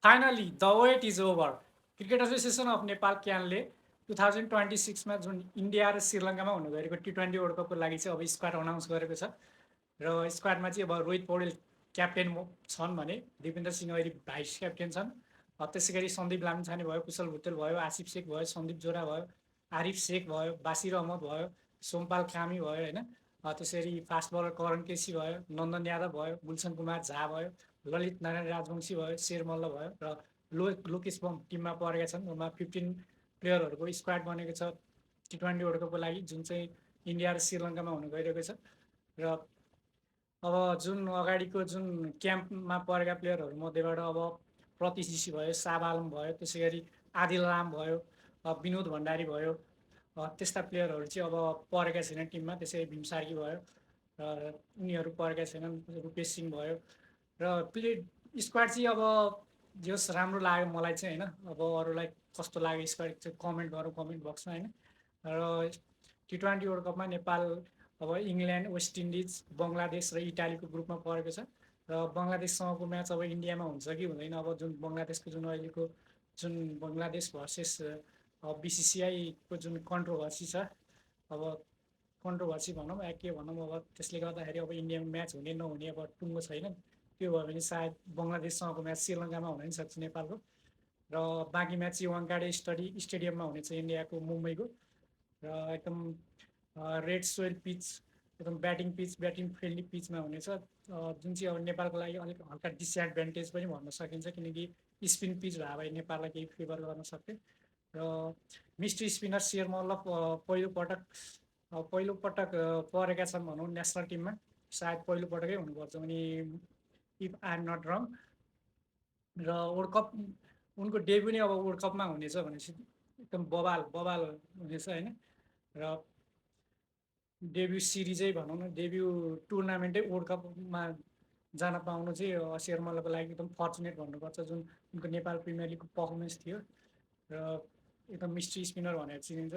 Finally the wait is over. Cricket association of Nepal क्यानले 2026मा जुन इन्डिया र श्रीलङ्कामा हुनु गएको T20 वर्ल्ड कपको लागि चाहिँ अब स्क्वाड अनाउन्स गरेको छ र स्क्वाडमा चाहिँ अब रोहित पौडेल क्याप्टेन छन् भने दिपेन्द्र सिंह अहिले भाइस क्याप्टेन छन्। त्यसै गरी सन्दीप लामिछाने भयो, कुशल भुटेल भयो, आसिफ शेख भयो, सन्दीप जोरा भयो, आरिफ शेख भयो, बासिर अहमद भयो, सोमपाल कामी भयो होइन। त्यसै गरी फास्ट बलर करण केसी भयो, नन्दन यादव भयो, गुलसन कुमार झा भयो, ललित नारायण राजवंशी भयो, शेर मल्ल भयो र लोकेश बम टिममा परेका छन्। उमा 15 प्लेयरहरूको स्क्वाड बनेको छ T20 वर्ल्ड कपको लागि, जुन चाहिँ इन्डिया र श्रीलङ्कामा हुनु गइरहेको छ। र अब जुन अगाडिको जुन क्याम्पमा परेका प्लेयरहरू मध्येबाट अब प्रतीश ऋषि भयो, साब आलम भयो, त्यसै गरी आदिल राम भयो, विनोद भण्डारी भयो, त्यस्ता प्लेयरहरू चाहिँ अब परेका छैनन् टिममा। त्यसै भीम सार्की भयो र उनीहरू परेका छैनन्, रुपेश सिंह भयो र स्क्वाड चाहिँ अब जस राम्रो लाग्यो मलाई चाहिँ होइन। अब अरूलाई कस्तो लाग्यो स्क्वाड चाहिँ कमेन्ट गरौँ कमेन्ट बक्समा होइन। र T20 वर्ल्ड कपमा नेपाल अब इङ्ल्यान्ड, वेस्ट इन्डिज, बङ्गलादेश र इटालीको ग्रुपमा परेको छ र बङ्गलादेशसँगको म्याच अब इन्डियामा हुन्छ कि हुँदैन। अब जुन बङ्गलादेशको जुन अहिलेको जुन बङ्गलादेश भर्सेस BCCI को जुन कन्ट्रोभर्सी छ, अब कन्ट्रोभर्सी भनौँ या के भनौँ, अब त्यसले गर्दाखेरि अब इन्डियामा म्याच हुने नहुने अब टुङ्गो छैन। त्यो भयो भने सायद बङ्गलादेशसँगको म्याच श्रीलङ्कामा हुन पनि सक्छ नेपालको। र बाँकी म्याच चाहिँ वाङ्काडे स्टेडियममा हुनेछ इन्डियाको, मुम्बईको। र एकदम रेड सोइल पिच, एकदम ब्याटिङ फ्रेन्डली पिचमा हुनेछ, जुन चाहिँ अब नेपालको लागि अलिक हल्का डिसएडभान्टेज पनि भन्न सकिन्छ, किनकि स्पिन पिच भए भए नेपाललाई केही फेभर गर्न सक्थ्यो। र मिस्ट्री स्पिनर शेर मल्ल पहिलोपटक परेका छन् भनौँ नेसनल टिममा, सायद पहिलोपटकै हुनुपर्छ अनि इफ आई एम नट रङ। र वर्ल्ड कप उनको डेब्यू नै अब वर्ल्ड कपमा हुनेछ भनेपछि एकदम बवाल बवाल हुनेछ होइन। र डेब्यू सिरिजै भनौँ न, डेब्यू टुर्नामेन्टै वर्ल्ड कपमा जान पाउनु चाहिँ शेर मल्लको लागि एकदम फर्चुनेट भन्नुपर्छ, जुन उनको नेपाल प्रिमियर लिगको पर्फर्मेन्स थियो। र एकदम मिस्ट्री स्पिनर भनेर चिनिन्छ।